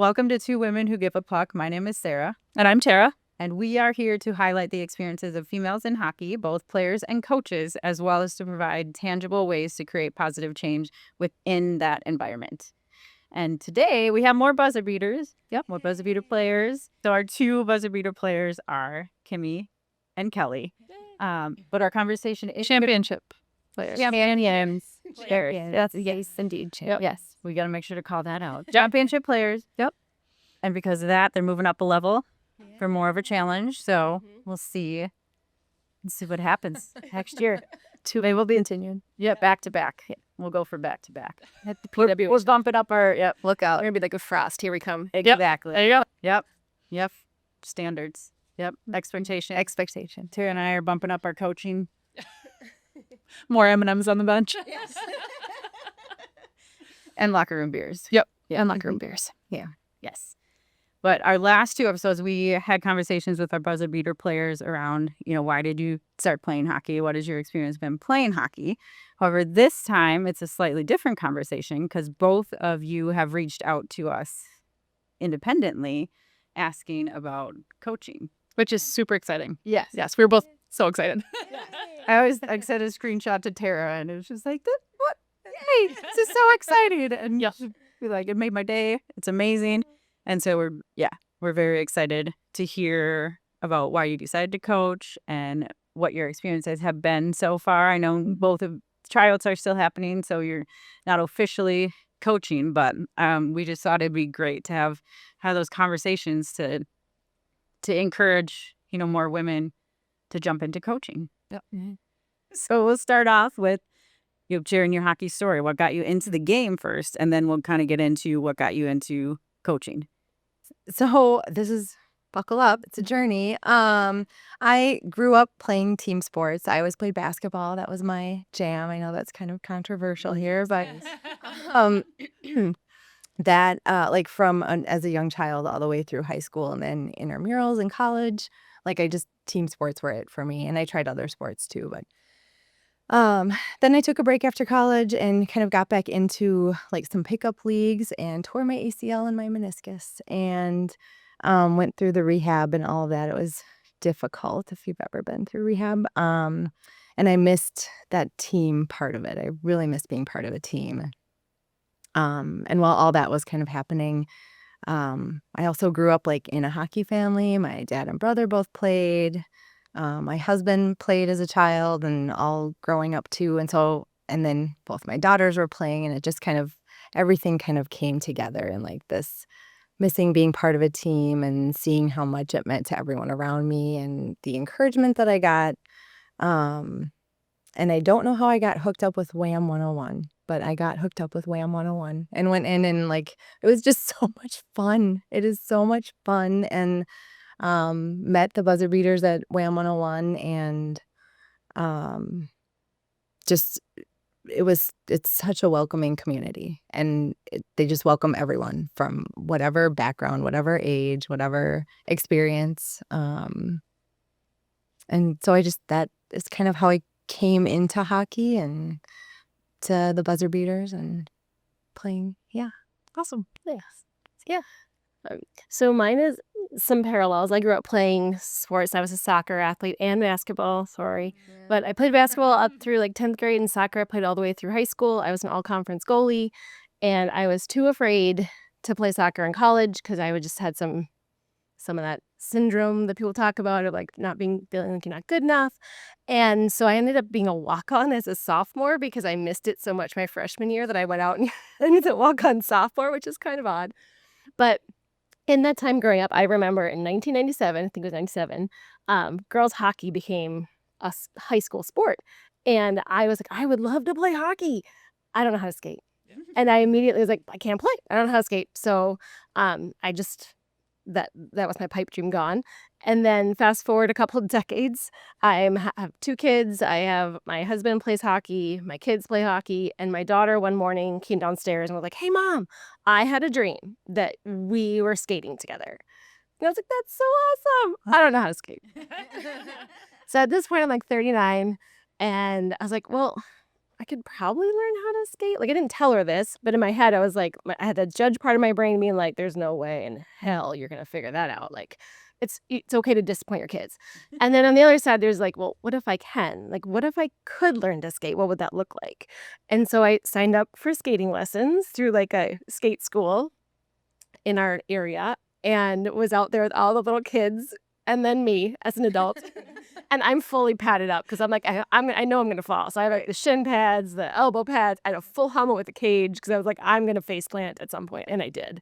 Welcome to Two Women Who Give a Puck. My name is Sarah. And I'm Tera. And we are here to highlight the experiences of females in hockey, both players and coaches, as well as to provide tangible ways to create positive change within that environment. And today we have more buzzer beaters. Yep, more buzzer beater players. So our two buzzer beater players are Kimmi and Kelly. But our conversation is Championship players. Champions. players. That's yes, indeed. Yep. Yes. We got to make sure to call that out. Championship players. Yep. And because of that, they're moving up a level for more of a challenge. So we'll see. Let's see what happens next year. They will be continued. Yeah, back to back. Yeah, we'll go for back to back. At the PW. We'll bump it up our, yep. Look out. We're going to be like a frost. Here we come. Exactly. There you go. Yep. Standards. Yep. Expectation. Expectation. Tara and I are bumping up our coaching. More M&Ms on the bench. And locker room beers. Yep. And locker room beers. Yeah. Yes. But our last two episodes, we had conversations with our buzzer beater players around, why did you start playing hockey? What has your experience been playing hockey? However, this time it's a slightly different conversation because both of you have reached out to us independently asking about coaching. Which is super exciting. Yes. Yes, we were both so excited. I sent a screenshot to Tara and it was just like, what? Hey, this is so exciting. And Yeah. she'd be like, it made my day. It's amazing. And so we're very excited to hear about why you decided to coach and what your experiences have been so far. I know both of tryouts are still happening, so you're not officially coaching, but we just thought it'd be great to have those conversations to encourage, more women to jump into coaching. Yep. So we'll start off with you sharing your hockey story. What got you into the game first, and then we'll kind of get into what got you into coaching. So this is buckle up. It's a journey. I grew up playing team sports. I always played basketball. That was my jam. I know that's kind of controversial here, but that from as a young child all the way through high school and then intramurals in college, team sports were it for me. And I tried other sports too, but then I took a break after college and kind of got back into some pickup leagues and tore my ACL and my meniscus and went through the rehab and all of that. It was difficult if you've ever been through rehab. And I missed that team part of it. I really missed being part of a team. And while all that was kind of happening, I also grew up in a hockey family. My dad and brother both played. My husband played as a child and all growing up too. And then both my daughters were playing, and it just everything kind of came together and this missing being part of a team and seeing how much it meant to everyone around me and the encouragement that I got. And I don't know how I got hooked up with Wham 101, but I got hooked up with Wham 101 and went in and it was just so much fun. It is so much fun. And met the buzzer beaters at Wham 101 and it's such a welcoming community, and they just welcome everyone from whatever background, whatever age, whatever experience. And so that is kind of how I came into hockey and to the buzzer beaters and playing. Yeah. Awesome. Yes. Yeah. So mine is some parallels. I grew up playing sports. I was a soccer athlete and basketball. Sorry. But I played basketball up through 10th grade, and soccer I played all the way through high school. I was an all-conference goalie, and I was too afraid to play soccer in college because I would just had some of that syndrome that people talk about of not feeling like you're not good enough. And so I ended up being a walk-on as a sophomore because I missed it so much my freshman year that I went out and ended up walk-on sophomore, which is kind of odd. But in that time growing up, I remember in 1997, I think it was 97, girls hockey became a high school sport. And I was like, I would love to play hockey. I don't know how to skate. And I immediately was like, I can't play. I don't know how to skate. So I just, that was my pipe dream gone. And then fast forward a couple of decades, I have two kids. I have my husband plays hockey, my kids play hockey, and my daughter one morning came downstairs and was like, hey, Mom, I had a dream that we were skating together. And I was like, that's so awesome. I don't know how to skate. So at this point, I'm 39, and I was like, well, I could probably learn how to skate. Like, I didn't tell her this, but in my head, I was like, I had that judge part of my brain being like, there's no way in hell you're going to figure that out. Like, it's okay to disappoint your kids. And then on the other side, there's like, well, what if I can? Like, what if I could learn to skate? What would that look like? And so I signed up for skating lessons through like a skate school in our area and was out there with all the little kids and then me as an adult. And I'm fully padded up because I'm like, I know I'm going to fall. So I have like the shin pads, the elbow pads. I had a full helmet with a cage because I was like, I'm going to face plant at some point. And I did.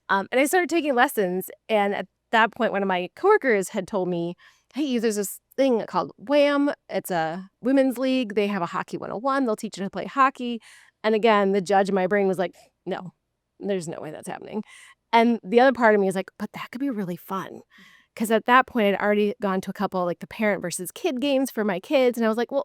And I started taking lessons. And at that point, one of my coworkers had told me, hey, there's this thing called WHAM. It's a women's league. They have a hockey 101. They'll teach you to play hockey. And again, the judge in my brain was like, no, there's no way that's happening. And the other part of me is like, but that could be really fun. Because at that point, I'd already gone to a couple like the parent versus kid games for my kids. And I was like, well,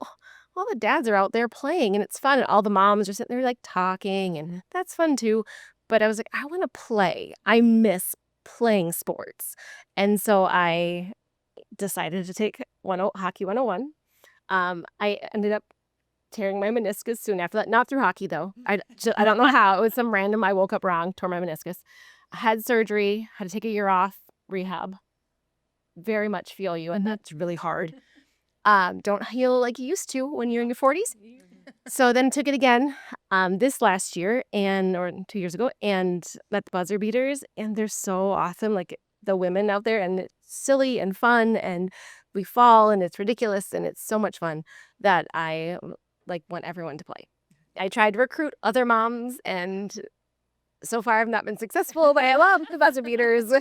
all the dads are out there playing and it's fun. And all the moms are sitting there like talking and that's fun too. But I was like, I want to play. I miss playing sports. And so I decided to take Hockey 101. I ended up tearing my meniscus soon after that. Not through hockey, though. I don't know how. It was some random, I woke up wrong, tore my meniscus. I had surgery, had to take a year off, rehab. Very much feel you, and that's really hard. Don't heal like you used to when you're in your 40s. So then took it again this last year or 2 years ago and met the buzzer beaters. And they're so awesome, like the women out there. And it's silly and fun. And we fall and it's ridiculous. And it's so much fun that I like want everyone to play. I tried to recruit other moms and so far I've not been successful, but I love the buzzer beaters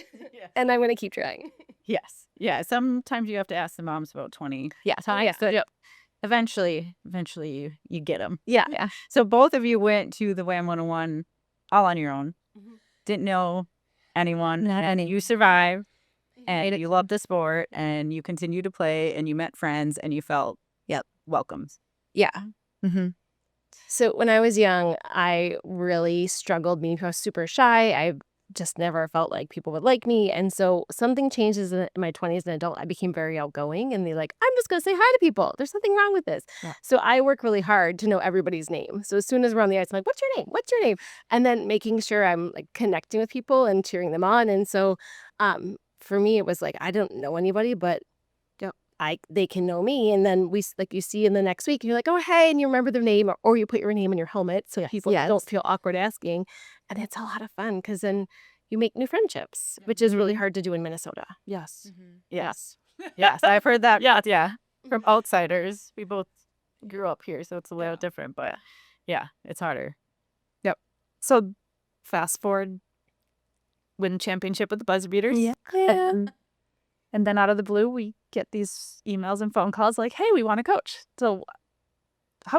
and I'm going to keep trying. Yes. Yeah. Sometimes you have to ask the moms about 20. Yeah. So Yep. Eventually you get them. Yeah. So both of you went to the WHAM 101 all on your own. Didn't know anyone. And you survived and you loved the sport and you continued to play and you met friends and you felt welcomed. Yeah. So when I was young, I really struggled being super shy. I just never felt like people would like me. And so something changes in my 20s as an adult. I became very outgoing and they're like, I'm just going to say hi to people. There's nothing wrong with this. Yeah. So I work really hard to know everybody's name. So as soon as we're on the ice, I'm like, what's your name? What's your name? And then making sure I'm like connecting with people and cheering them on. And so for me, it was like, I don't know anybody, but they can know me. And then you see in the next week, you're like, oh, hey, and you remember their name or you put your name in your helmet so people don't feel awkward asking. And it's a lot of fun because then you make new friendships, which is really hard to do in Minnesota. Yes. Yes. Yes. I've heard that. Yeah. From outsiders. We both grew up here, so it's a little different, but yeah, it's harder. Yep. So fast forward, win championship with the buzzer beaters. Yeah. And then out of the blue, we get these emails and phone calls like, hey, we want to coach. So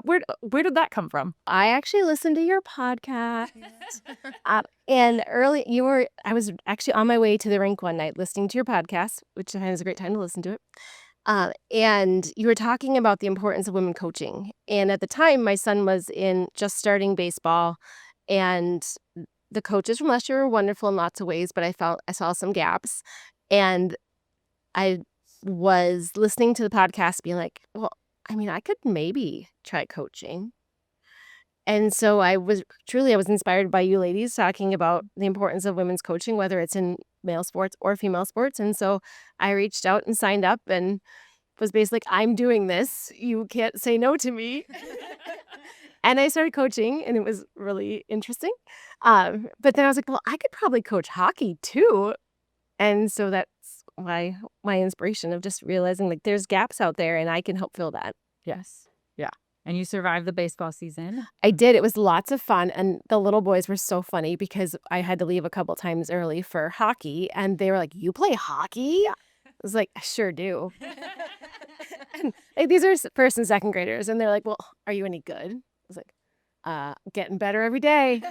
where did that come from? I actually listened to your podcast. And I was actually on my way to the rink one night listening to your podcast, which is a great time to listen to it. And you were talking about the importance of women coaching. And at the time, my son was just starting baseball. And the coaches from last year were wonderful in lots of ways, but I saw some gaps. And I was listening to the podcast being like, well, I mean, I could maybe try coaching. And so I was inspired by you ladies talking about the importance of women's coaching, whether it's in male sports or female sports. And so I reached out and signed up and was basically like, I'm doing this. You can't say no to me. And I started coaching and it was really interesting. But then I was like, well, I could probably coach hockey too. And so that's why my inspiration of just realizing like there's gaps out there and I can help fill that. Yes. Yeah. And you survived the baseball season. I did. It was lots of fun. And the little boys were so funny because I had to leave a couple times early for hockey. And they were like, you play hockey? I was like, I sure do. And like, these are first and second graders. And they're like, well, are you any good? I was like, getting better every day.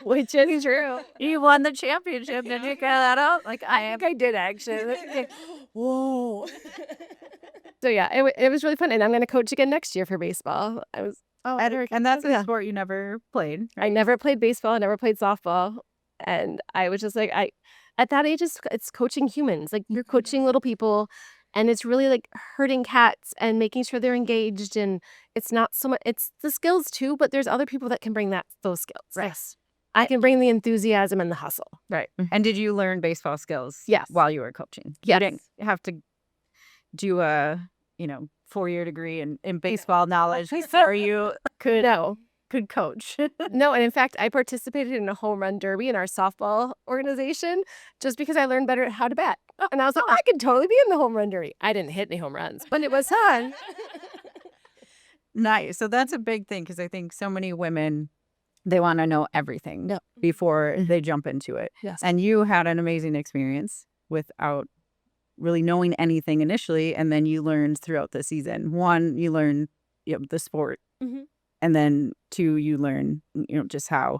Which is true. You won the championship. Did you get that out? Like I think I did actually. Whoa. So yeah, it was really fun. And I'm going to coach again next year for baseball. And that's a sport you never played. I never played baseball. I never played softball. And I was just like, at that age, it's coaching humans. Like you're coaching little people And it's really like herding cats and making sure they're engaged. And it's not so much, it's the skills too, but there's other people that can bring those skills. Yes. I can bring the enthusiasm and the hustle. Right. And did you learn baseball skills Yes. while you were coaching? Yes. You didn't have to do a, 4-year degree in baseball knowledge or you could coach. No, and in fact, I participated in a home run derby in our softball organization just because I learned better how to bat. And I was like, I could totally be in the home run derby. I didn't hit any home runs, but it was fun. Nice. So that's a big thing because I think so many women, they want to know everything before they jump into it. Yes. And you had an amazing experience without really knowing anything initially. And then you learned throughout the season. 1, you learned the sport. Mm-hmm. And then 2, you learn, just how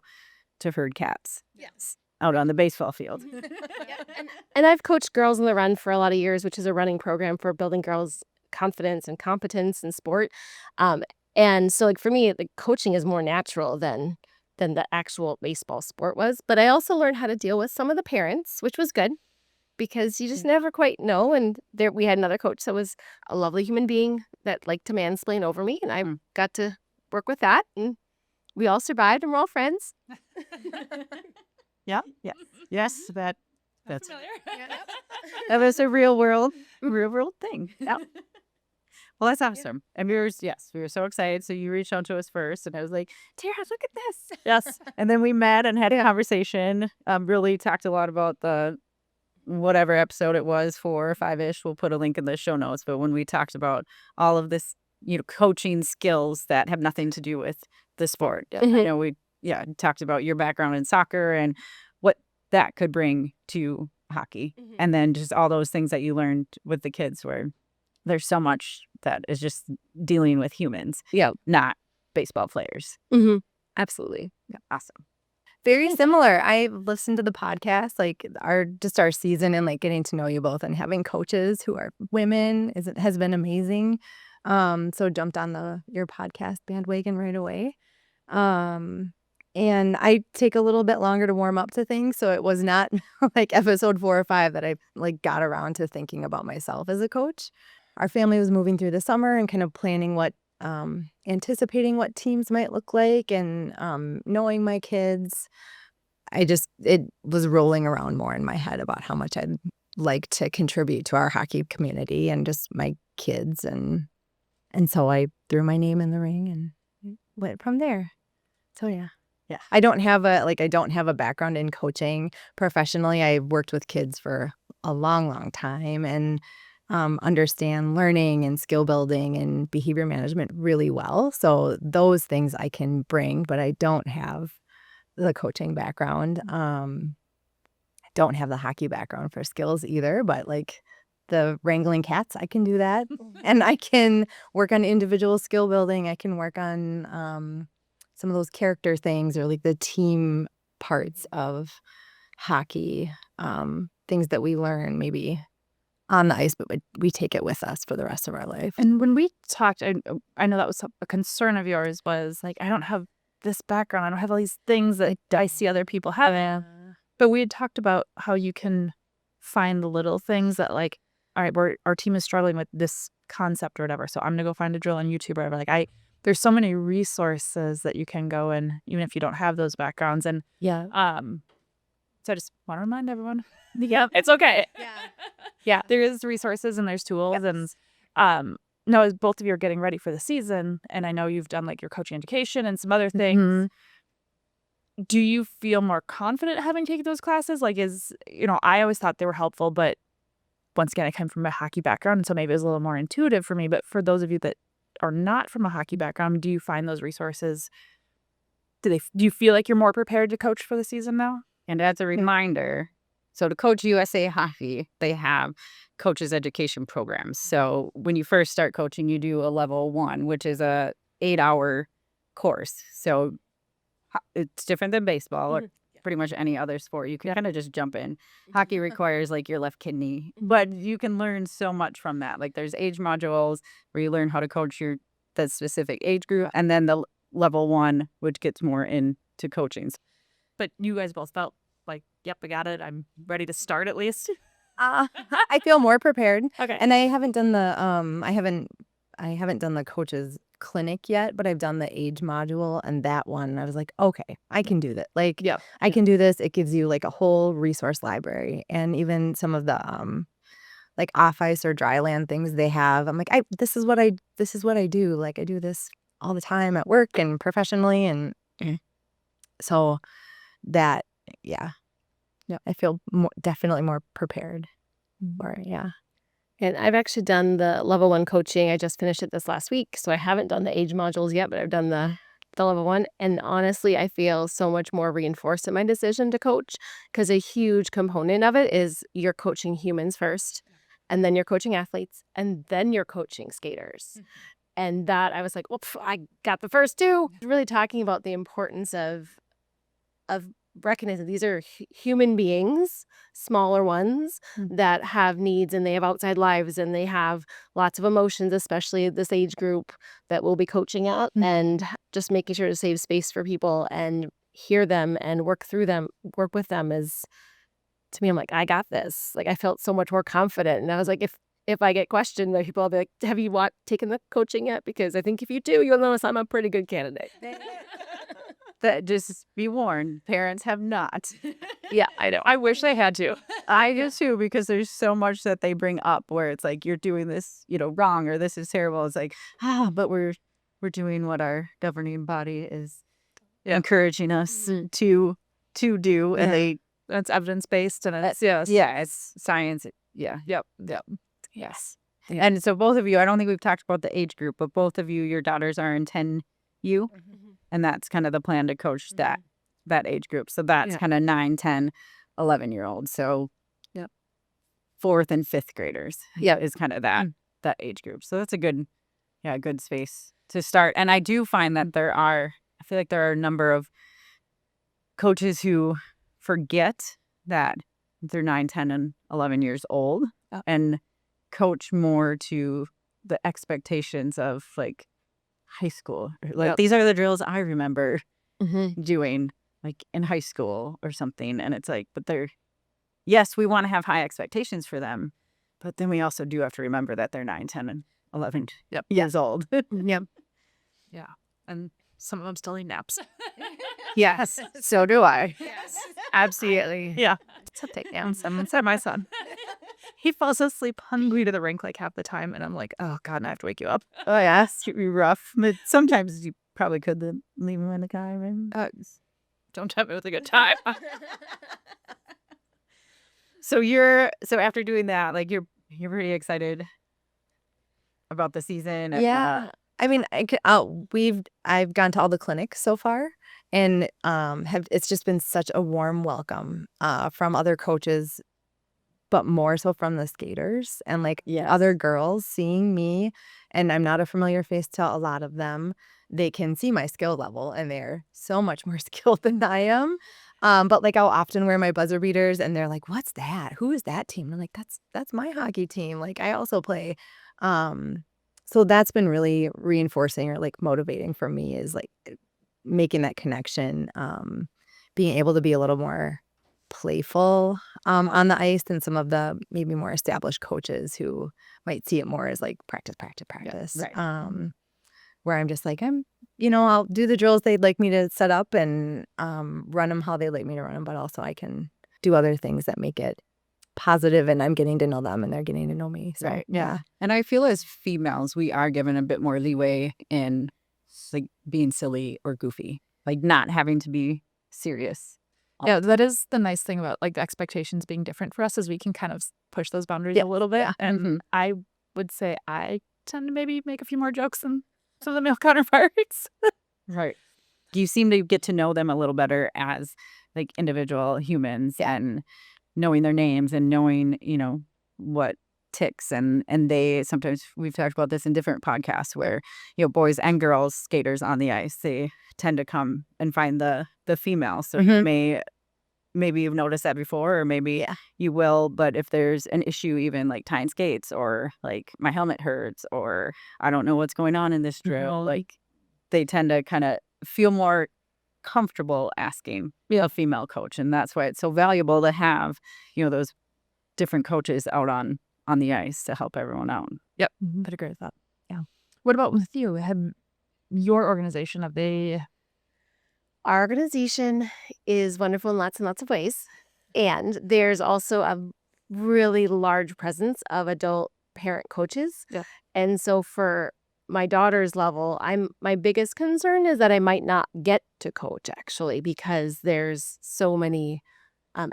to herd cats. Yes. Out on the baseball field. And I've coached Girls in the Run for a lot of years, which is a running program for building girls' confidence and competence in sport. And so like for me, the coaching is more natural than the actual baseball sport was. But I also learned how to deal with some of the parents, which was good because you just never quite know. And there we had another coach that was a lovely human being that liked to mansplain over me. And I got to work with that. And we all survived and we're all friends. Yeah. Yes, that's that was a real world thing. Yeah. Well, that's awesome. And we were so excited. So you reached out to us first, and I was like, Tera, look at this. Yes. And then we met and had a conversation. Really talked a lot about the whatever episode it was, 4 or 5-ish. We'll put a link in the show notes. But when we talked about all of this, coaching skills that have nothing to do with the sport, we talked about your background in soccer and what that could bring to hockey, and then just all those things that you learned with the kids, where there's so much that is just dealing with humans, not baseball players. Absolutely. Yeah, awesome. Very similar. I listened to the podcast, like our season, and like getting to know you both and having coaches who are women has been amazing. So jumped on your podcast bandwagon right away. And I take a little bit longer to warm up to things, so it was not like episode 4 or 5 that I like got around to thinking about myself as a coach. Our family was moving through the summer and kind of planning anticipating what teams might look like, and knowing my kids, it was rolling around more in my head about how much I'd like to contribute to our hockey community and just my kids, and so I threw my name in the ring and went from there. So yeah. I don't have a background in coaching professionally. I worked with kids for a long, long time and understand learning and skill building and behavior management really well. So those things I can bring, but I don't have the coaching background. I don't have the hockey background for skills either, but like the wrangling cats, I can do that. And I can work on individual skill building. I can work on some of those character things, or like the team parts of hockey, things that we learn maybe on the ice, but we take it with us for the rest of our life. And when we talked, I know that was a concern of yours, was like, I don't have this background. I don't have all these things that I see other people have. But we had talked about how you can find the little things that, like, all right, our team is struggling with this concept or whatever, so I'm going to go find a drill on YouTube or whatever. Like, there's so many resources that you can go in, even if you don't have those backgrounds. And so I just want to remind everyone, it's okay. There is resources and there's tools. And no, as both of you are getting ready for the season, and I know you've done like your coaching education and some other things. Do you feel more confident having taken those classes? Like, I always thought they were helpful, but once again, I come from a hockey background, and so maybe it was a little more intuitive for me. But for those of you that are not from a hockey background, do you find those resources? Do you feel like you're more prepared to coach for the season now? And as a reminder, so to coach USA Hockey, they have coaches education programs. So when you first start coaching, you do a level 1, which is a 8-hour course. So it's different than baseball or pretty much any other sport. You can kind of just jump in. Hockey requires like your left kidney, but you can learn so much from that. Like there's age modules where you learn how to coach the specific age group, and then the level 1, which gets more into coaching. But you guys both felt like, yep, I got it. I'm ready to start at least. I feel more prepared. Okay. And I haven't done the I haven't done the coaches clinic yet, but I've done the age module, and that one I was like, okay, I can do that. Like Yeah. I can do this. It gives you like a whole resource library, and even some of the like off ice or dry land things they have. I'm like, this is what I do. Like I do this all the time at work and professionally, and so that yeah. I feel definitely more prepared. Or yeah. And I've actually done the level 1 coaching. I just finished it this last week. So I haven't done the age modules yet, but I've done the level 1. And honestly, I feel so much more reinforced in my decision to coach, because a huge component of it is you're coaching humans first, and then you're coaching athletes, and then you're coaching skaters. And that I was like, well, I got the first two. Really talking about the importance of recognizing these are human beings, smaller ones that have needs, and they have outside lives, and they have lots of emotions, especially this age group that we'll be coaching at, and just making sure to save space for people and hear them and work with them is, to me, I'm like, I got this. Like I felt so much more confident, and I was like, if I get questioned, like people will be like, have you taken the coaching yet? Because I think if you do, you'll notice I'm a pretty good candidate. That just be warned, parents have not. Yeah, I know. I wish they had to. I do too, because there's so much that they bring up where it's like, you're doing this, wrong, or this is terrible. It's like, but we're doing what our governing body is encouraging us to do, and It's evidence-based, and it's, it's science. Yeah. Yep. Yes. And so both of you, I don't think we've talked about the age group, but both of you, your daughters are in 10U. And that's kind of the plan to coach that age group. So that's kind of 9, 10, 11-year-olds. So 4th and 5th graders is kind of that age group. So that's a good space to start. And I do find that I feel like there are a number of coaches who forget that they're 9, 10, and 11 years old and coach more to the expectations of like high school. Like these are the drills I remember doing like in high school or something. And it's like, but yes, we want to have high expectations for them, but then we also do have to remember that they're 9, 10, and 11 years old. Yeah. And some of them still need naps. Yes. So do I. Yes. Absolutely. Yeah. So take down. Someone said my son. He falls asleep hungry to the rink like half the time, and I'm like, oh God, and I have to wake you up. Oh yeah. It could be rough. But sometimes you probably could leave him in the car. Right? Don't tempt me with a good time. So after doing that, like you're pretty excited about the season. Yeah. I mean, I've gone to all the clinics so far, and it's just been such a warm welcome from other coaches, but more so from the skaters and like other girls seeing me. And I'm not a familiar face to a lot of them. They can see my skill level, and they're so much more skilled than I am. But like I'll often wear my buzzer beaters, and they're like, "What's that? Who is that team?" And I'm like, "That's my hockey team. Like I also play." So that's been really reinforcing or like motivating for me, is like making that connection, being able to be a little more playful on the ice than some of the maybe more established coaches who might see it more as like practice. Right. Where I'm just like, I'll do the drills they'd like me to set up and run them how they like me to run them, but also I can do other things that make it positive, and I'm getting to know them and they're getting to know me. So, right. Yeah. And I feel as females, we are given a bit more leeway in like being silly or goofy, like not having to be serious. Yeah, that is the nice thing about like the expectations being different for us, is we can kind of push those boundaries a little bit. Yeah. And I would say I tend to maybe make a few more jokes than some of the male counterparts. Right. You seem to get to know them a little better as like individual humans and knowing their names and knowing, what ticks. And they sometimes, we've talked about this in different podcasts where, boys and girls skaters on the ice, they tend to come and find the female. So you maybe you've noticed that before, or maybe you will. But if there's an issue, even like tying skates, or like my helmet hurts, or I don't know what's going on in this drill, like they tend to kind of feel more comfortable asking a female coach. And that's why it's so valuable to have, those different coaches out on the ice to help everyone out. Yep. I'd agree with that. Yeah. What about with you? Have your organization, Our organization is wonderful in lots and lots of ways. And there's also a really large presence of adult parent coaches. Yeah. And so for my daughter's level, my biggest concern is that I might not get to coach actually, because there's so many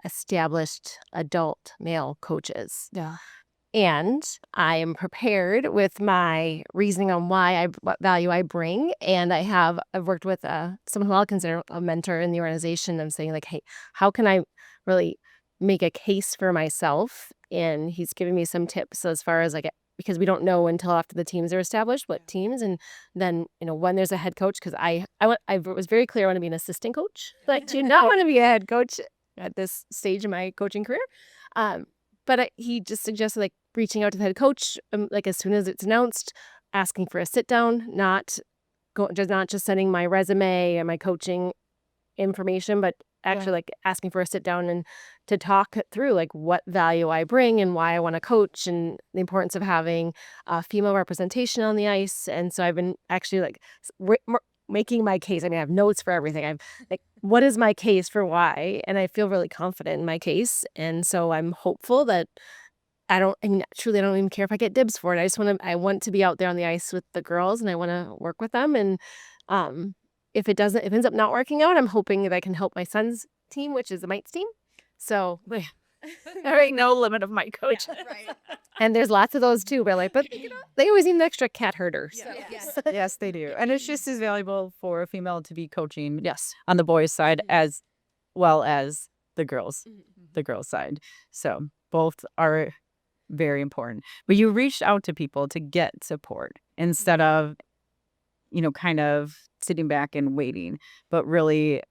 established adult male coaches. Yeah. And I am prepared with my reasoning on what value I bring. And I've worked with someone who I'll consider a mentor in the organization. I'm saying like, hey, how can I really make a case for myself? And he's giving me some tips as far as like, because we don't know until after the teams are established, what teams, and then, when there's a head coach, because I was very clear I want to be an assistant coach. But I do not want to be a head coach at this stage in my coaching career. But he just suggested like reaching out to the head coach, like as soon as it's announced, asking for a sit down, not just sending my resume and my coaching information, but actually like asking for a sit down and to talk through like what value I bring and why I want to coach and the importance of having female representation on the ice. And so I've been actually like making my case. I mean, I have notes for everything. I'm like, what is my case for why? And I feel really confident in my case. And so I'm hopeful that I don't even care if I get dibs for it. I want to be out there on the ice with the girls and I want to work with them. And if it ends up not working out, I'm hoping that I can help my son's team, which is the Mites team. So There ain't no limit of my coach. Right. and there's lots of those too. But they always need an extra cat herder. So. Yes. Yes, they do. And it's just as valuable for a female to be coaching Yes. on the boys' side as well as the girls' side. So both are very important. But you reached out to people to get support instead of, kind of sitting back and waiting, but really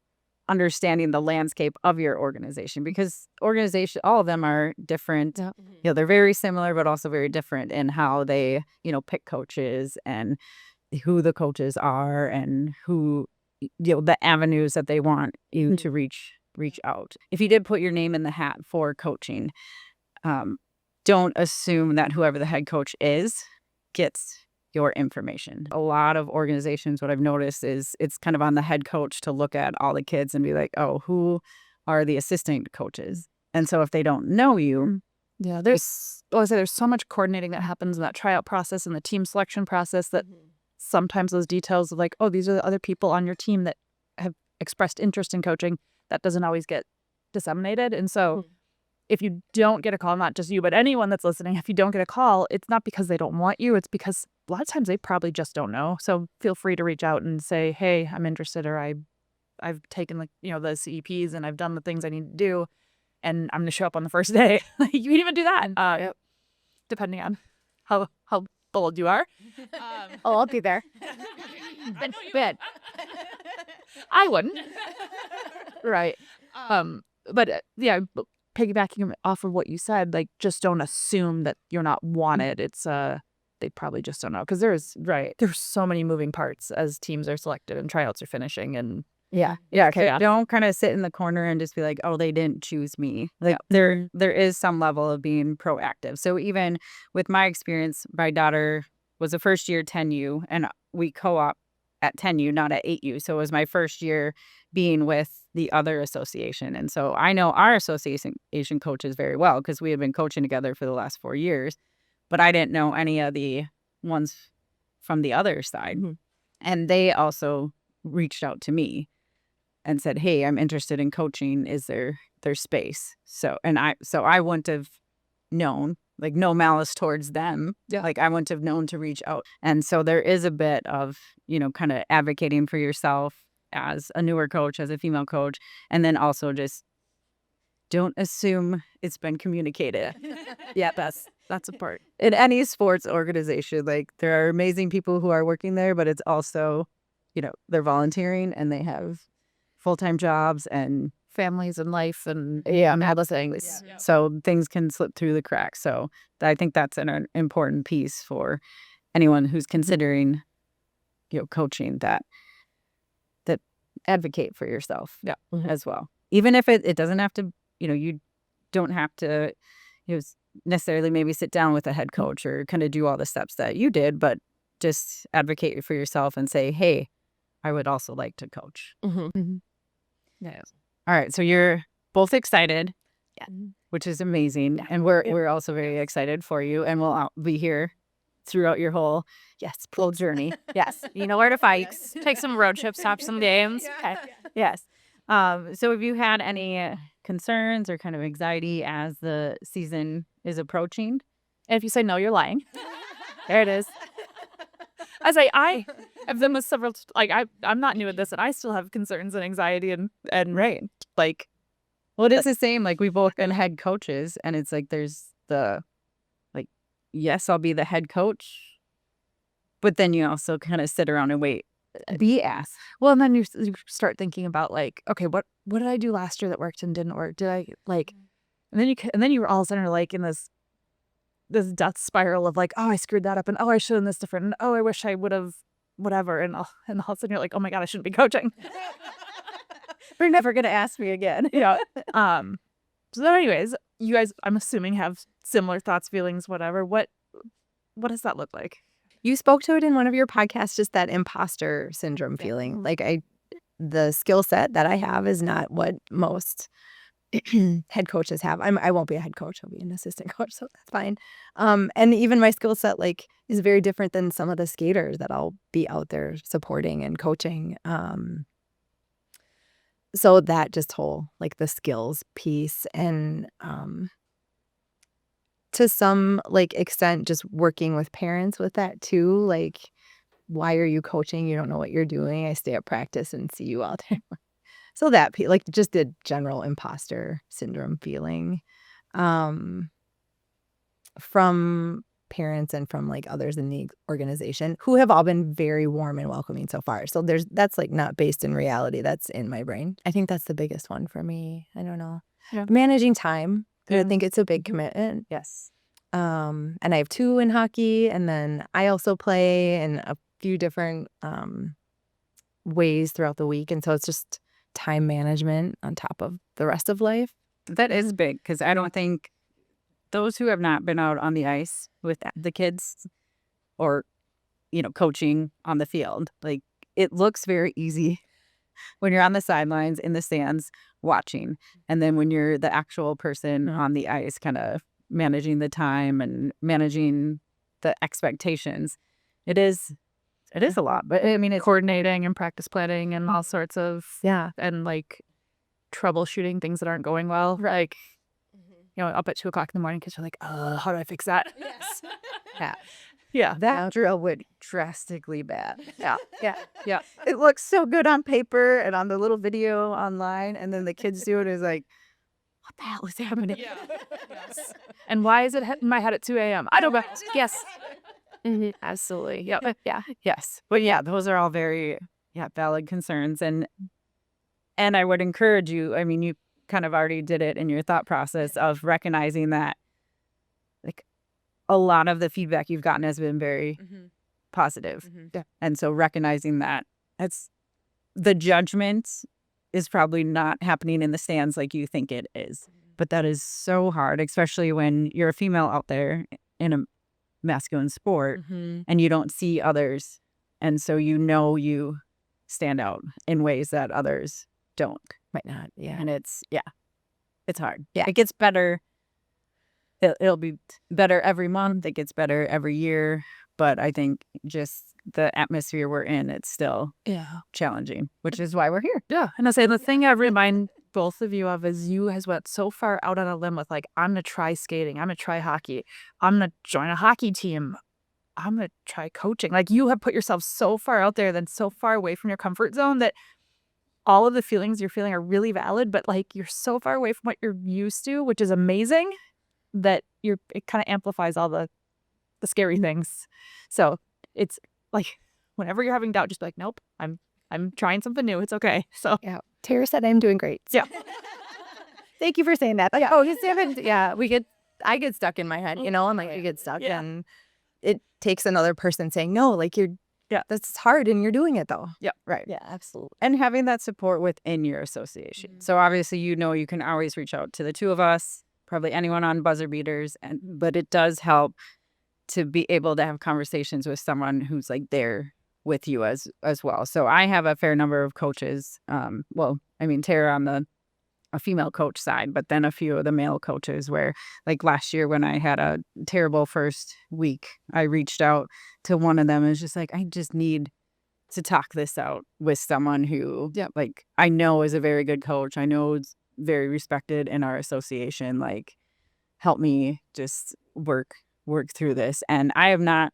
understanding the landscape of your organization, because all of them are different. Yeah. They're very similar, but also very different in how they, pick coaches and who the coaches are and who, the avenues that they want you to reach out. If you did put your name in the hat for coaching, don't assume that whoever the head coach is gets your information. A lot of organizations, what I've noticed is it's kind of on the head coach to look at all the kids and be like, oh, who are the assistant coaches? And so if they don't know you, Yeah, there's so much coordinating that happens in that tryout process and the team selection process that sometimes those details of like, oh, these are the other people on your team that have expressed interest in coaching, that doesn't always get disseminated. And so if you don't get a call, not just you, but anyone that's listening, if you don't get a call, it's not because they don't want you. It's because a lot of times they probably just don't know. So feel free to reach out and say, hey, I'm interested, or I've taken the CEPs and I've done the things I need to do, and I'm going to show up on the first day. You can even do that, depending on how bold you are. I'll be there. But I wouldn't. Right. But piggybacking off of what you said, like, just don't assume that you're not wanted. It's they probably just don't know, because there's so many moving parts as teams are selected and tryouts are finishing, and don't kind of sit in the corner and just be like, oh, they didn't choose me. Like there is some level of being proactive. So even with my experience, my daughter was a first year 10U, and we co-op at 10U, not at 8U. So it was my first year being with the other association. And so I know our association coaches very well, because we had been coaching together for the last 4 years, but I didn't know any of the ones from the other side. And they also reached out to me and said, hey, I'm interested in coaching. Is there space? So I wouldn't have known, like, no malice towards them. Yeah. Like, I wouldn't have known to reach out. And so there is a bit of, kind of advocating for yourself as a newer coach, as a female coach. And then also just don't assume it's been communicated. yeah, that's a part. In any sports organization, like, there are amazing people who are working there, but it's also, they're volunteering and they have full-time jobs and Families and life and all the things. Yeah. So things can slip through the cracks. So I think that's an important piece for anyone who's considering, coaching, that advocate for yourself as well. Even if it doesn't have to, you don't have to, necessarily maybe sit down with a head coach or kind of do all the steps that you did, but just advocate for yourself and say, hey, I would also like to coach. Yeah. All right. So you're both excited. Yeah. Which is amazing. And we're also very excited for you. And we'll be here throughout your whole journey. Yes. You know where to find. Take some road trips, have some games. Okay. Yes. So have you had any concerns or kind of anxiety as the season is approaching? And if you say no, you're lying. There it is. I have them with several, like, I'm not new at this, and I still have concerns and anxiety and Right. like, Well, it is the same. Like, we've both been head coaches, and it's like there's the, like, yes, I'll be the head coach, but then you also kind of sit around and wait. Be asked. well, and then you start thinking about, like, okay, what did I do last year that worked and didn't work? Did I, like, and then you all of a sudden are like in this death spiral of like, oh, I screwed that up, and oh, I should have done this different, and oh, I wish I would have whatever, and all of a sudden you're like, oh my God, I shouldn't be coaching. They're never going to ask me again. Yeah. So anyways, you guys, I'm assuming, have similar thoughts, feelings, whatever. What does that look like? You spoke to it in one of your podcasts, just that imposter syndrome feeling. Like the skill set that I have is not what most head coaches have. I won't be a head coach. I'll be an assistant coach, so that's fine. And even my skill set like is very different than some of the skaters that I'll be out there supporting and coaching. So that just whole like the skills piece and to some like extent just working with parents with that too. Like, why are you coaching? You don't know what you're doing. I stay at practice and see you out there. So that like just the general imposter syndrome feeling from parents and from like others in the organization who have all been very warm and welcoming so far. So that's like not based in reality. That's in my brain. I think that's the biggest one for me. I don't know. Yeah. Managing time. I think it's a big commitment. Yes. And I have 2 in hockey, and then I also play in a few different ways throughout the week. And so it's just time management on top of the rest of life. That is big because I don't think those who have not been out on the ice with the kids or, coaching on the field, like it looks very easy when you're on the sidelines in the stands watching. And then when you're the actual person on the ice, kind of managing the time and managing the expectations, it is a lot. But I mean, it's Coordinating and practice planning and all sorts of, Yeah. and like troubleshooting things that aren't going well. Like, up at 2:00 in the morning because you're like, how do I fix that? Yes. Yeah. Yeah. that drill went drastically bad. Yeah. Yeah. It looks so good on paper and on the little video online, and then the kids do it. Is like, what the hell is happening? Yes. And why is it in my head at 2 a.m.? I don't know. Yes. Absolutely. Yep. Yeah. Yes, but yeah, those are all very valid concerns, and I would encourage you. I mean, you kind of already did it in your thought process of recognizing that, like, a lot of the feedback you've gotten has been very positive. Yeah. And so recognizing that it's the judgment is probably not happening in the stands like you think it is. But that is so hard, especially when you're a female out there in a masculine sport and you don't see others. And so you stand out in ways that others don't. Might not. Yeah. And it's hard. Yeah. It gets better. It'll be better every month. It gets better every year. But I think just the atmosphere we're in, it's still challenging, which is why we're here. Yeah. And I say the thing I remind both of you of is you guys went so far out on a limb with like, I'm going to try skating. I'm going to try hockey. I'm going to join a hockey team. I'm going to try coaching. Like, you have put yourself so far out there, then so far away from your comfort zone that all of the feelings you're feeling are really valid, but like you're so far away from what you're used to, which is amazing, that it kind of amplifies all the scary things. So it's like, whenever you're having doubt, just be like, nope, I'm trying something new. It's okay. So Yeah. Tara said I'm doing great. Yeah. Thank you for saying that. Yeah. Oh, I get stuck in my head, and like I get stuck, and it takes another person saying, no, like that's hard, and you're doing it though. Yeah, right. Yeah, absolutely. And having that support within your association. So obviously, you can always reach out to the two of us probably anyone on buzzer beaters, but it does help to be able to have conversations with someone who's like there with you as well. So I have a fair number of coaches. Well, I mean, Tara on a female coach side, but then a few of the male coaches where like last year when I had a terrible first week, I reached out to one of them and was just like, I just need to talk this out with someone who like I know is a very good coach. I know is very respected in our association. Like help me just work through this. And I have not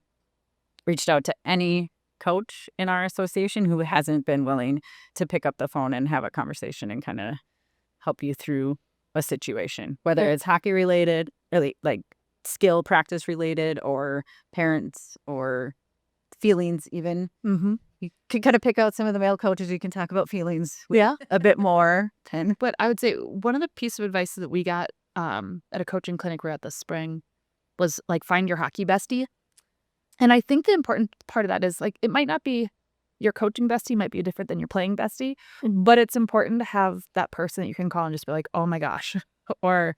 reached out to any coach in our association who hasn't been willing to pick up the phone and have a conversation and kind of help you through a situation, whether it's hockey related, really like skill practice related, or parents or feelings even. Mm-hmm. You can kind of pick out some of the male coaches you can talk about feelings Yeah. a bit more. But I would say one of the pieces of advice that we got at a coaching clinic we're at this spring was like find your hockey bestie. And I think the important part of that is like it might not be your coaching bestie, might be different than your playing bestie, but it's important to have that person that you can call and just be like, oh my gosh, or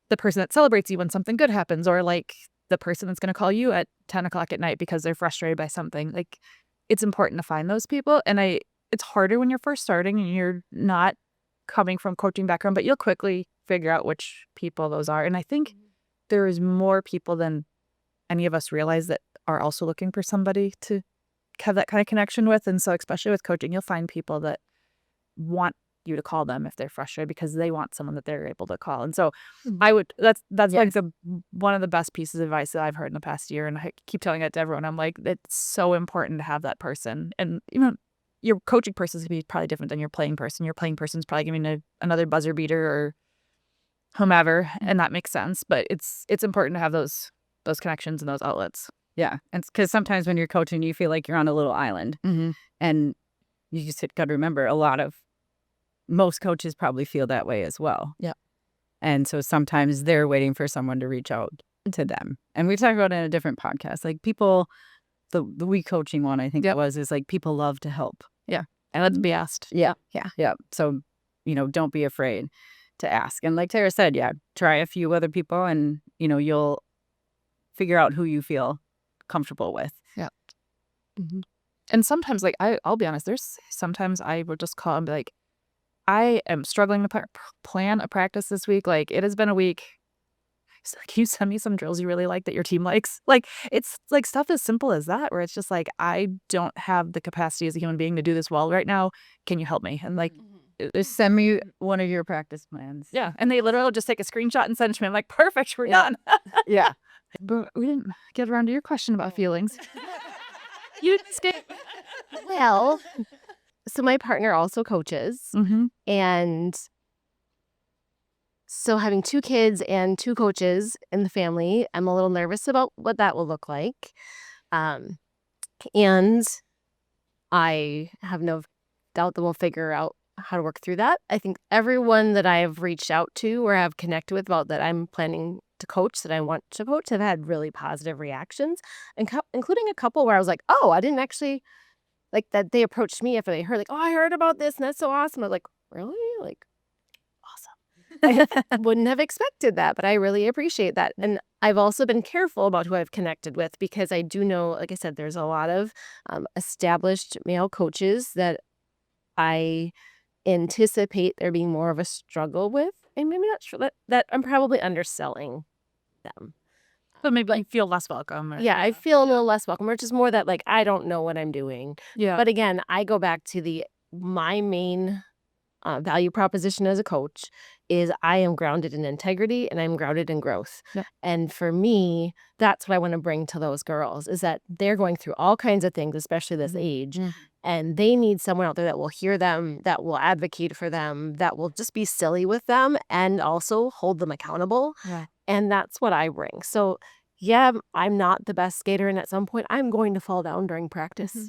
the person that celebrates you when something good happens, or like the person that's going to call you at 10 o'clock at night because they're frustrated by something. Like it's important to find those people. And it's harder when you're first starting and you're not coming from coaching background, but you'll quickly figure out which people those are. And I think there is more people than any of us realize that are also looking for somebody to have that kind of connection with. And so especially with coaching, you'll find people that want you to call them if they're frustrated because they want someone that they're able to call. And so that's like one of the best pieces of advice that I've heard in the past year. And I keep telling it to everyone. I'm like, it's so important to have that person. And your coaching person is going to be probably different than your playing person. Your playing person is probably giving another buzzer beater or whomever, and that makes sense. But it's important to have those connections and those outlets. Yeah. And because sometimes when you're coaching, you feel like you're on a little island. Mm-hmm. And you just got to remember most coaches probably feel that way as well. Yeah. And so sometimes they're waiting for someone to reach out to them. And we talked about it in a different podcast. Like people, the We Coaching one, I think is like people love to help. Yeah. And let's be asked. Yeah. Yeah. Yeah. So, don't be afraid to ask. And like Tara said, try a few other people and, you'll figure out who you feel comfortable with. Yeah. Mm-hmm. And sometimes, like, I'll be honest, there's sometimes I will just call and be like, I am struggling to plan a practice this week. Like, it has been a week. So, can you send me some drills you really like that your team likes? Like, it's like stuff as simple as that, where it's just like, I don't have the capacity as a human being to do this well right now. Can you help me? And like, just send me one of your practice plans. Yeah. And they literally just take a screenshot and send it to me. I'm like, perfect, we're done. Yeah. But we didn't get around to your question about feelings. You didn't skip. Well, so my partner also coaches. Mm-hmm. And so having 2 kids and 2 coaches in the family, I'm a little nervous about what that will look like. And I have no doubt that we'll figure out how to work through that. I think everyone that I have reached out to or have connected with about that I'm planning to coach, that I want to coach, have had really positive reactions, and including a couple where I was like, oh, I didn't actually like that. They approached me after they heard like, oh, I heard about this and that's so awesome. I was like, really? Like, awesome. I wouldn't have expected that, but I really appreciate that. And I've also been careful about who I've connected with because I do know, like I said, there's a lot of established male coaches that I anticipate there being more of a struggle with. And maybe not sure that I'm probably underselling them. But maybe like feel less welcome. Yeah, I feel a little less welcome, which is more that like I don't know what I'm doing. Yeah. But again, I go back to my main value proposition as a coach is I am grounded in integrity and I'm grounded in growth. Yeah. And for me, that's what I want to bring to those girls is that they're going through all kinds of things, especially this age. Mm-hmm. And they need someone out there that will hear them, that will advocate for them, that will just be silly with them and also hold them accountable. Yeah. And that's what I bring. So yeah, I'm not the best skater. And at some point, I'm going to fall down during practice. Mm-hmm.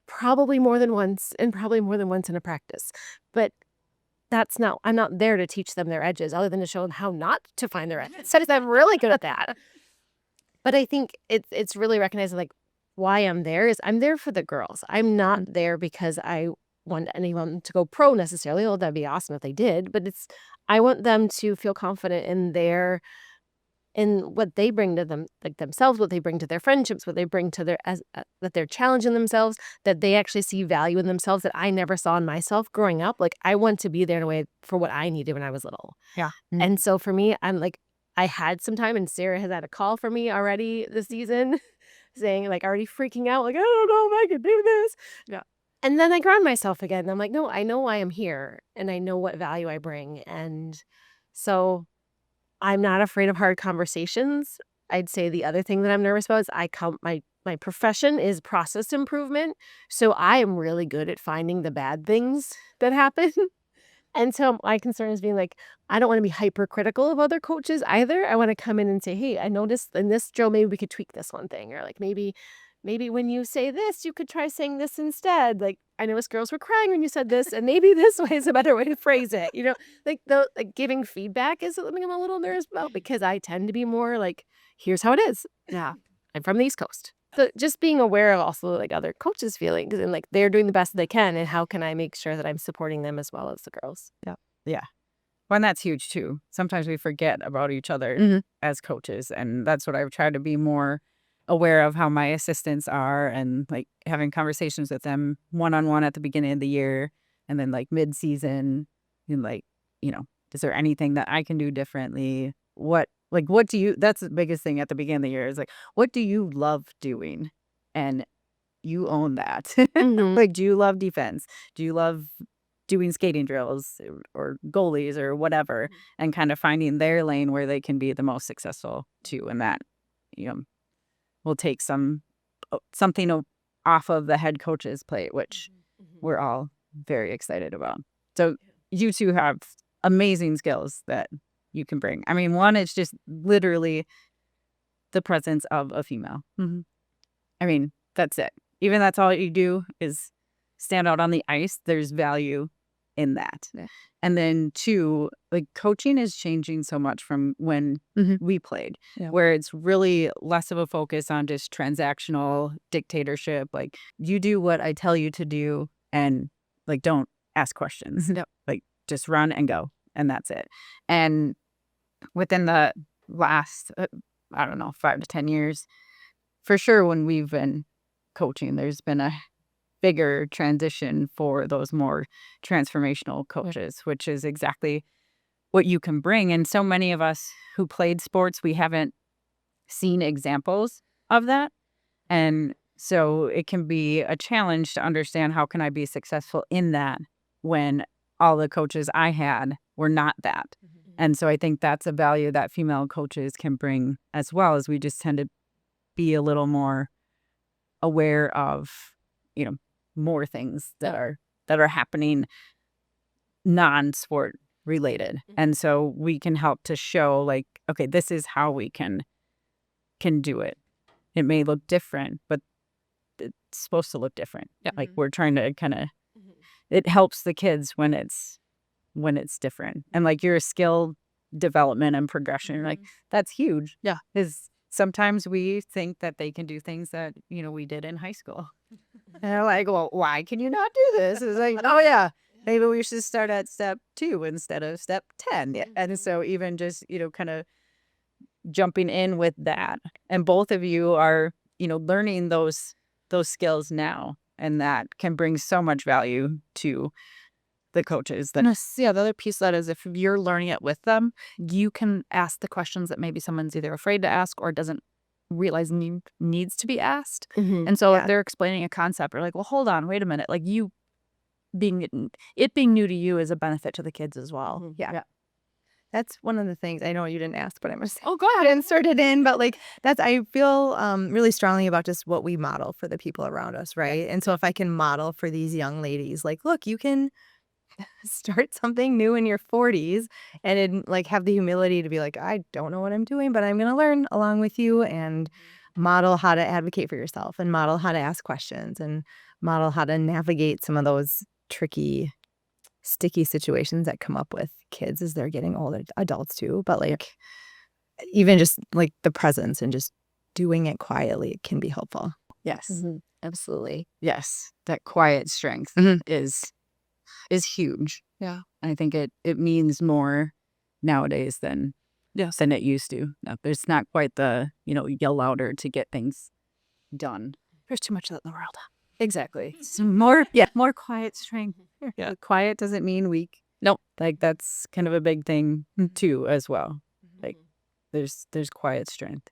Probably more than once and probably more than once in a practice. But I'm not there to teach them their edges other than to show them how not to find their edges. So I'm really good at that. But I think it's really recognizing like why I'm there is I'm there for the girls. I'm not there because I want anyone to go pro necessarily. Oh, that'd be awesome if they did. But I want them to feel confident in what they bring to them, like themselves, what they bring to their friendships, what they bring to that they're challenging themselves, that they actually see value in themselves that I never saw in myself growing up. Like, I want to be there in a way for what I needed when I was little. Yeah. And so for me, I'm like, I had some time, and Sarah has had a call for me already this season saying, like, already freaking out, like, I don't know if I can do this. Yeah. And then I ground myself again. And I'm like, no, I know why I'm here, and I know what value I bring. And so I'm not afraid of hard conversations. I'd say the other thing that I'm nervous about is my profession is process improvement. So I am really good at finding the bad things that happen. And so my concern is being like, I don't want to be hypercritical of other coaches either. I want to come in and say, hey, I noticed in this drill, maybe we could tweak this one thing. Or like maybe when you say this, you could try saying this instead. Like, I noticed girls were crying when you said this, and maybe this way is a better way to phrase it. Like giving feedback is something I'm a little nervous about, because I tend to be more like, here's how it is. Yeah. I'm from the East Coast. So just being aware of also like other coaches' feelings, and like they're doing the best they can, and how can I make sure that I'm supporting them as well as the girls? Yeah. Well, and that's huge too. Sometimes we forget about each other as coaches. And that's what I've tried to be more aware of, how my assistants are, and like having conversations with them one-on-one at the beginning of the year, and then like mid-season, and like, is there anything that I can do differently? What do you, that's the biggest thing at the beginning of the year, is like, what do you love doing? And you own that. Like, do you love defense? Do you love doing skating drills or goalies or whatever, and kind of finding their lane where they can be the most successful too? And that, will take something off of the head coach's plate, which we're all very excited about. So you two have amazing skills that you can bring. I mean, one, it's just literally the presence of a female. I mean, that's it. Even that's all you do is stand out on the ice. There's value in that. Yeah. And then two, like, coaching is changing so much from when we played, where it's really less of a focus on just transactional dictatorship. Like, you do what I tell you to do, and like, don't ask questions. Like, just run and go, and that's it. And within the last, 5 to 10 years, for sure, when we've been coaching, there's been a bigger transition for those more transformational coaches, which is exactly what you can bring. And so many of us who played sports, we haven't seen examples of that. And so it can be a challenge to understand, how can I be successful in that when all the coaches I had were not that. And so I think that's a value that female coaches can bring as well, as we just tend to be a little more aware of, more things that are happening non-sport related. And so we can help to show, like, okay, this is how we can do it. It may look different, but it's supposed to look different. Like, we're trying to kind of, it helps the kids when it's different. And like, your skill development and progression, like, that's huge. Yeah. Because sometimes we think that they can do things that, we did in high school. And they're like, well, why can you not do this? It's like, oh yeah, maybe we should start at step 2 instead of step 10. And so even just, kind of jumping in with that. And both of you are, learning those skills now, and that can bring so much value to the coaches. That the other piece of that is, if you're learning it with them, you can ask the questions that maybe someone's either afraid to ask or doesn't realize needs to be asked. And so if they're explaining a concept, or like, well, hold on, wait a minute, like, it being new to you is a benefit to the kids as well. That's one of the things. I know you didn't ask, but I'm going to Oh, go ahead. insert it in. But like, I feel really strongly about just what we model for the people around us, right? And so if I can model for these young ladies, like, look, you can start something new in your 40s, and like, have the humility to be like, I don't know what I'm doing, but I'm going to learn along with you, and model how to advocate for yourself, and model how to ask questions, and model how to navigate some of those tricky, sticky situations that come up with kids as they're getting older, adults too. But like, even just like the presence and just doing it quietly can be helpful. yes, Absolutely. yes, that quiet strength is huge. Yeah. I think it means more nowadays than it used to. No, there's not quite the, yell louder to get things done. There's too much of that in the world. Exactly. More quiet strength. Yeah. Quiet doesn't mean weak. Nope. Like that's kind of a big thing too as well. Like there's quiet strength.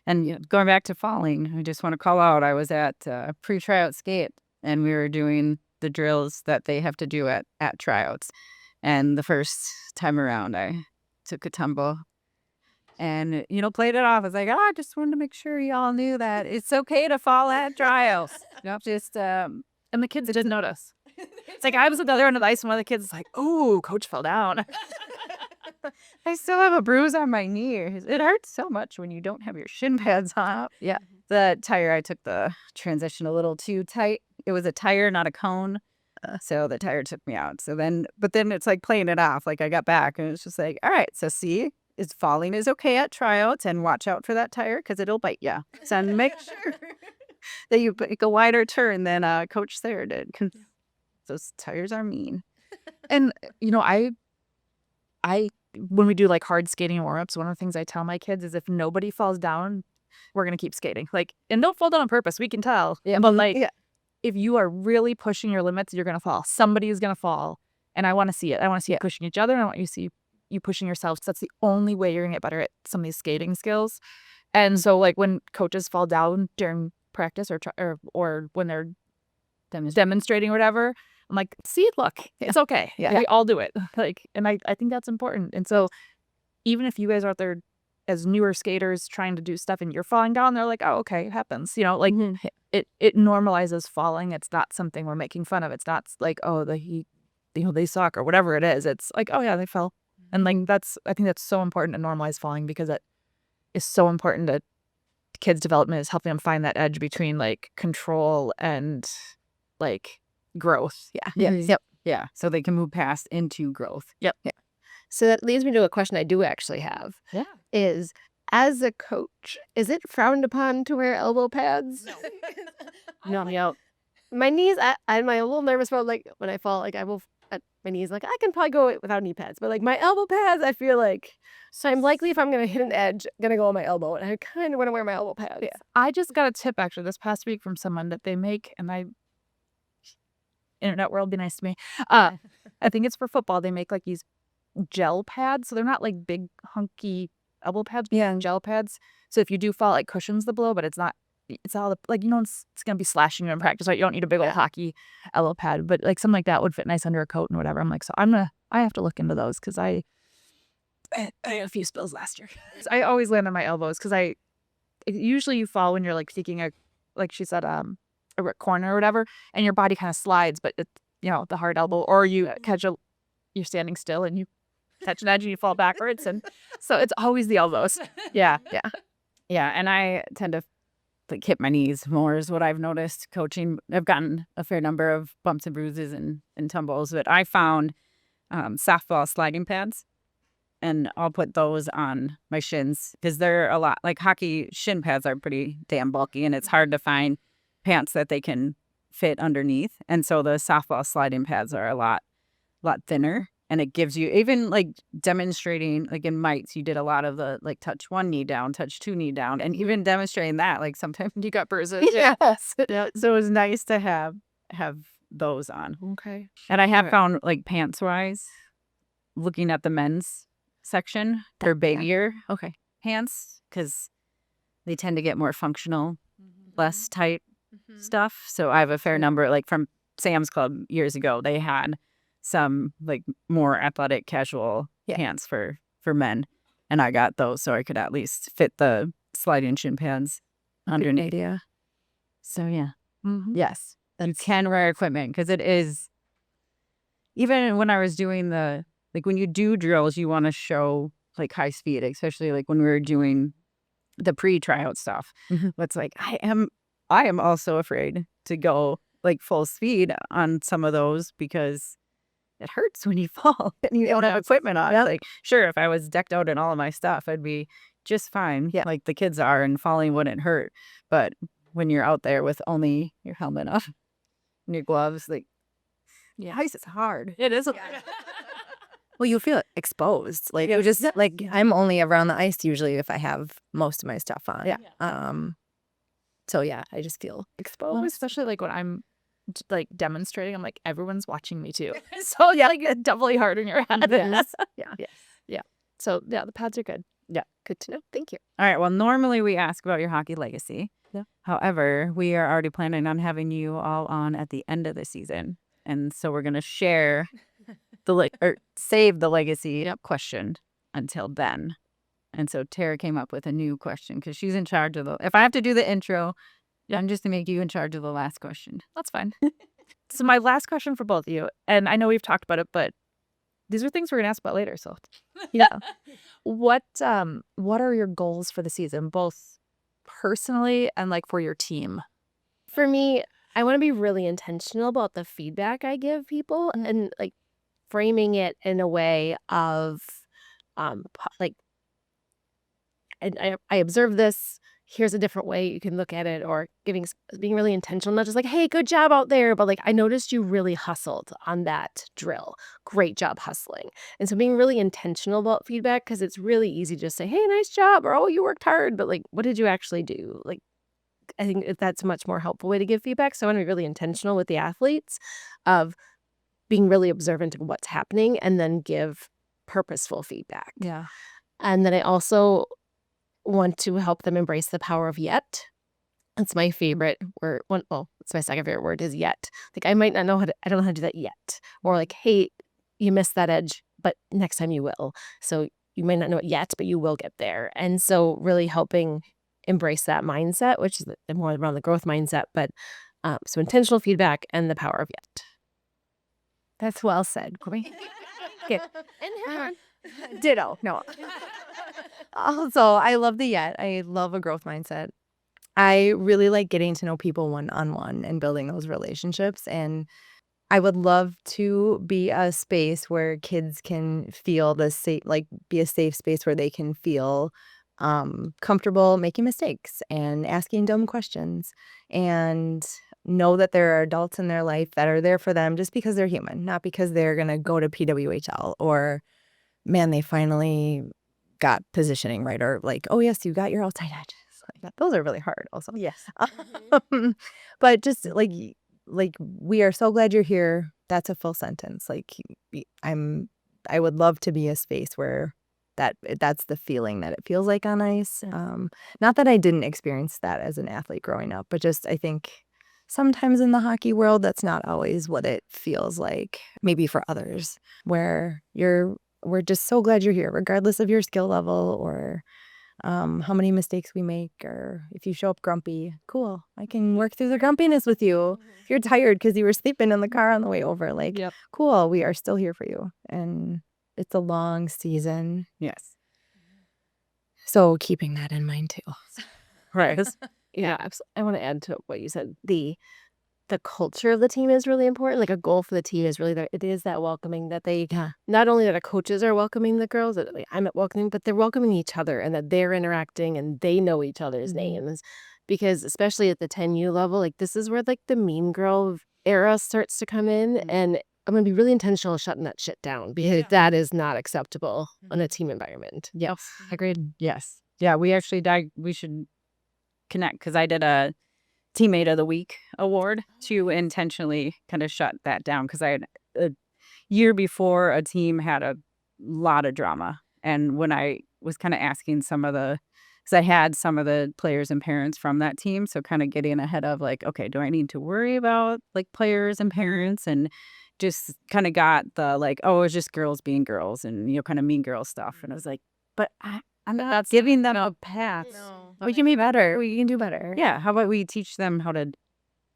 And going back to falling, I just want to call out, I was at pre-tryout skate and we were doing the drills that they have to do at tryouts. And the first time around, I took a tumble and, played it off. I was like, I just wanted to make sure y'all knew that it's okay to fall at tryouts. Just, And the kids didn't notice. It's like I was at the other end of the ice and one of the kids was like, oh, coach fell down. I still have a bruise on my knee. It hurts so much when you don't have your shin pads on. Yeah. The tire, I took the transition a little too tight. It was a tire, not a cone. So the tire took me out. But then it's like playing it off. Like I got back and it's just like, all right, so see, falling is okay at tryouts and watch out for that tire because it'll bite you. So make sure that you make a wider turn than Coach Sarah did because those tires are mean. And, I when we do like hard skating warm-ups, one of the things I tell my kids is if nobody falls down, we're going to keep skating. Like, and don't fall down on purpose. We can tell. Yeah. But if you are really pushing your limits, you're going to fall. Somebody is going to fall. And I want to see it. I want to see it pushing each other. And I want you to see you pushing yourself. So that's the only way you're going to get better at some of these skating skills. And so like when coaches fall down during practice or when they're demonstrating or whatever, I'm like, see, look, it's okay. Yeah. We all do it. And I think that's important. And so even if you guys are out there as newer skaters trying to do stuff and you're falling down, they're like, oh, okay, it happens. It normalizes falling. It's not something we're making fun of. It's not like, oh, they suck or whatever it is. It's like, oh yeah, they fell. And like I think that's so important to normalize falling because it is so important to kids' development, is helping them find that edge between like control and like growth. Yeah. So they can move past into growth. Yeah. So that leads me to a question I do actually have. Yeah. Is, as a coach, is it frowned upon to wear elbow pads? No. My knees, I'm a little nervous about like when I fall, like I will at my knees, like I can probably go without knee pads, but like my elbow pads, I feel like, so I'm likely if I'm going to hit an edge, going to go on my elbow, and I kind of want to wear my elbow pads. Yeah. I just got a tip actually this past week from someone that they make, and internet world, be nice to me. I think it's for football. They make like these gel pads, so they're not like big hunky elbow pads. Yeah, gel pads. So if you do fall, it cushions the blow, but it's not. It's all like it's gonna be slashing you in practice. Right? You don't need a big old hockey elbow pad, but like something like that would fit nice under a coat and whatever. I'm like, so I have to look into those because I had a few spills last year. I always land on my elbows because usually you fall when you're like taking like she said a corner or whatever, and your body kind of slides, but it's the hard elbow, or you you're standing still and you catch an edge and you fall backwards, and so it's always the elbows. Yeah. And I tend to like hit my knees more is what I've noticed coaching. I've gotten a fair number of bumps and bruises and tumbles, but I found softball sliding pads, and I'll put those on my shins because they're a lot like hockey shin pads are pretty damn bulky, and it's hard to find pants that they can fit underneath. And so the softball sliding pads are a lot thinner, and it gives you, even like demonstrating, like in mites, you did a lot of the like touch one knee down, touch two knee down, and even demonstrating that, like sometimes you got bruises. Yes. So it was nice to have those on. Okay. And I have found like pants wise, looking at the men's section, they're babier pants because they tend to get more functional, less tight stuff. So I have a fair number, like from Sam's Club years ago, they had some like more athletic casual pants for men, and I got those so I could at least fit the sliding shin pads underneath. Good idea. So yes, you can wear equipment because it is, even when I was doing when you do drills, you want to show like high speed, especially like when we were doing the pre-tryout stuff. It's like I am also afraid to go like full speed on some of those because it hurts when you fall and you don't have equipment on. Like, sure, if I was decked out in all of my stuff, I'd be just fine, like the kids are, and falling wouldn't hurt. But when you're out there with only your helmet on and your gloves, like, ice is hard. It is. Well, you feel exposed. Like you just like I'm only around the ice usually if I have most of my stuff on. Yeah. So yeah, I just feel exposed. Well, especially like when I'm like demonstrating, I'm like, everyone's watching me too. So yeah, like it's doubly hard in your head. Yeah. So yeah, the pads are good. Yeah, good to know. Thank you. All right. Well, normally we ask about your hockey legacy. Yeah. However, we are already planning on having you all on at the end of the season. And so we're going to share or save the legacy question until then. And so Tara came up with a new question because she's in charge of if I have to do the intro, I'm just going to make you in charge of the last question. That's fine. So my last question for both of you, and I know we've talked about it, but these are things we're going to ask about later. So yeah. What are your goals for the season, both personally and like for your team? For me, I want to be really intentional about the feedback I give people and like framing it in a way of like, and I observe this. Here's a different way you can look at it, or being really intentional, not just like, hey, good job out there, but like, I noticed you really hustled on that drill. Great job hustling. And so being really intentional about feedback, because it's really easy to just say, hey, nice job, or oh, you worked hard, but like, what did you actually do? Like, I think that's a much more helpful way to give feedback. So I want to be really intentional with the athletes of being really observant of what's happening and then give purposeful feedback. Yeah. And then I also want to help them embrace the power of yet. It's my favorite word. Well, it's my second favorite word is yet. Like I might not know I don't know how to do that yet. Or like, hey, you missed that edge, but next time you will. So you may not know it yet, but you will get there. And so really helping embrace that mindset, which is more around the growth mindset, but so intentional feedback and the power of yet. That's well said. Okay. And Ditto. No. Also, I love the yet. I love a growth mindset. I really like getting to know people one-on-one and building those relationships. And I would love to be a space where kids can feel be a safe space where they can feel comfortable making mistakes and asking dumb questions and know that there are adults in their life that are there for them just because they're human, not because they're going to go to PWHL or, man, they finally got positioning right, or like, oh, yes, you got your outside edge. Those are really hard also. Yes. But just like we are so glad you're here. That's a full sentence. Like I would love to be a space where that's the feeling that it feels like on ice. Not that I didn't experience that as an athlete growing up, but just I think sometimes in the hockey world, that's not always what it feels like, maybe for others, where we're just so glad you're here, regardless of your skill level or how many mistakes we make, or if you show up grumpy, cool, I can work through the grumpiness with you. If you're tired because you were sleeping in the car on the way over, like, cool, we are still here for you. And it's a long season. Yes. So keeping that in mind too. Right. Yeah, I want to add to what you said. The culture of the team is really important. Like a goal for the team is really that it is that welcoming, that they not only that our coaches are welcoming the girls, that like, I'm welcoming, but they're welcoming each other and that they're interacting and they know each other's names. Because especially at the 10U level, like this is where like the mean girl era starts to come in, and I'm gonna be really intentional shutting that shit down because that is not acceptable in a team environment. Yes. Agreed. Yes. Yeah. We actually we should connect because I did a Teammate of the Week award to intentionally kind of shut that down because I had a year before a team had a lot of drama. And when I was kind of asking because I had some of the players and parents from that team. So kind of getting ahead of like, okay, do I need to worry about like players and parents? And just kind of got the like, oh, it's just girls being girls and, kind of mean girl stuff. And I was like, but I'm not giving them a pass. No. We can be better. We can do better. Yeah. How about we teach them how to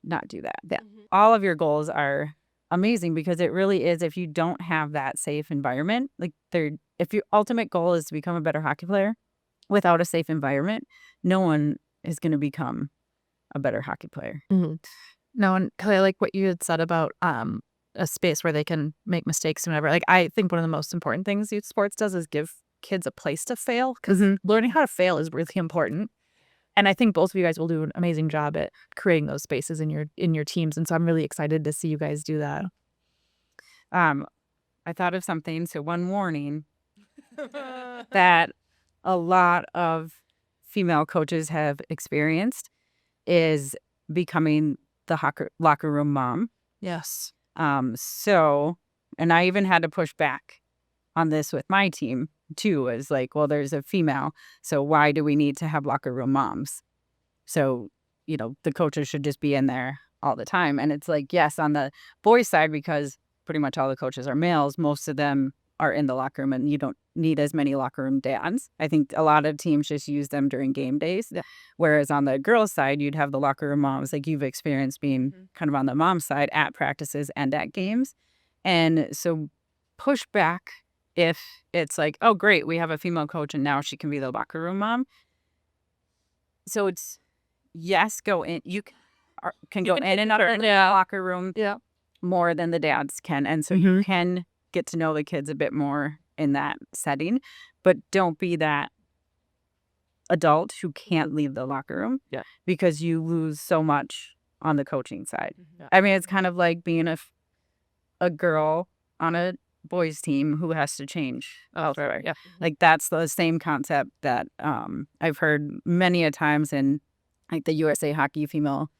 not do that? Yeah. All of your goals are amazing because it really is, if you don't have that safe environment, like if your ultimate goal is to become a better hockey player without a safe environment, no one is going to become a better hockey player. No, and Kelly, I like what you had said about a space where they can make mistakes and whatever. Like I think one of the most important things youth sports does is give kids a place to fail, because learning how to fail is really important. And I think both of you guys will do an amazing job at creating those spaces in your teams. And so I'm really excited to see you guys do that. I I thought of something. So one warning that a lot of female coaches have experienced is becoming the locker room mom. Yes. And I even had to push back on this with my team too, is like, well, there's a female, so why do we need to have locker room moms? So, the coaches should just be in there all the time. And it's like, yes, on the boys' side, because pretty much all the coaches are males, most of them are in the locker room, and you don't need as many locker room dads. I think a lot of teams just use them during game days. Yeah. Whereas on the girls' side, you'd have the locker room moms, like you've experienced being kind of on the mom side at practices and at games. And so push back if it's like, oh, great, we have a female coach and now she can be the locker room mom. So it's, yes, go in. You can go in and out of the locker room more than the dads can. And so you can get to know the kids a bit more in that setting, but don't be that adult who can't leave the locker room because you lose so much on the coaching side. I mean, it's kind of like being a girl on a boys team who has to change. Like that's the same concept that I've heard many a times in like the USA Hockey female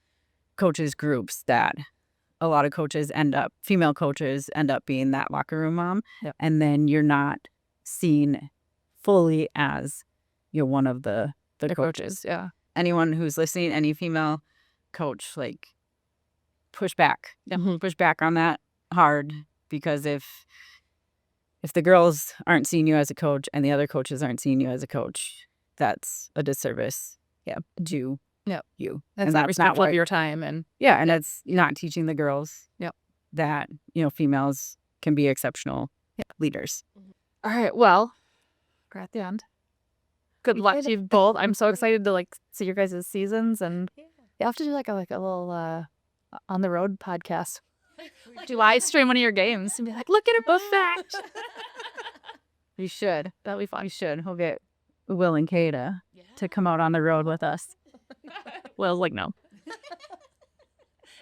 coaches groups, that a lot of female coaches end up being that locker room mom. And then you're not seen fully as you're one of the coaches. Anyone who's listening, any female coach, like push back. Push back on that hard, because if the girls aren't seeing you as a coach and the other coaches aren't seeing you as a coach, that's a disservice to you. That's not respectful of your time. And and it's not teaching the girls that, females can be exceptional leaders. All right. Well, we're at the end. Good luck to you both. I'm so excited to see your guys' seasons, and you have to do like a little on the road podcast. Do live stream one of your games and be like, look at it, both fact. You should. That'll be fun. You should. We'll get Will and Kata to come out on the road with us. Will's like, no.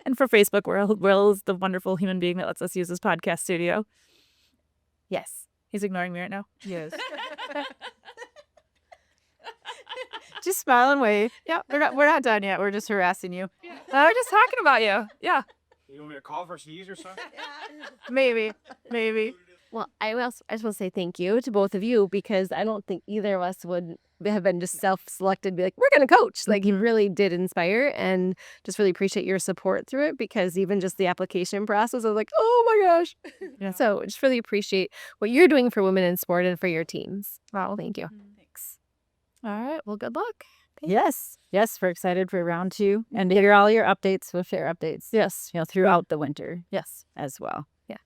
And for Facebook, Will is the wonderful human being that lets us use his podcast studio. Yes. He's ignoring me right now. Yes. Just smile and wave. Yeah, we're not done yet. We're just harassing you. We're just talking about you. Yeah. You want me to call for sneeze or something? Maybe. Well, I just want to say thank you to both of you, because I don't think either of us would have been just self-selected, be like, we're going to coach. Like, you really did inspire, and just really appreciate your support through it, because even just the application process, I was like, oh my gosh. So just really appreciate what you're doing for women in sport and for your teams. Wow. Thank you. Thanks. All right. Well, good luck. Yes, we're excited for round 2 and to hear all your updates. We'll share updates. Yes. Throughout the winter. Yes. As well. Yeah.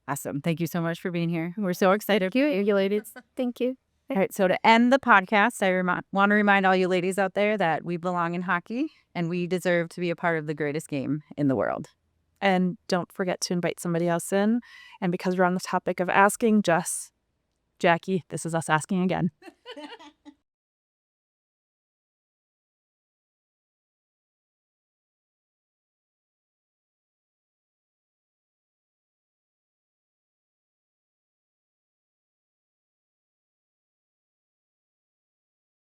Awesome. Thank you so much for being here. We're so excited. Thank you, ladies. Thank you. All right. So to end the podcast, I want to remind all you ladies out there that we belong in hockey and we deserve to be a part of the greatest game in the world. And don't forget to invite somebody else in. And because we're on the topic of asking, Jackie, this is us asking again.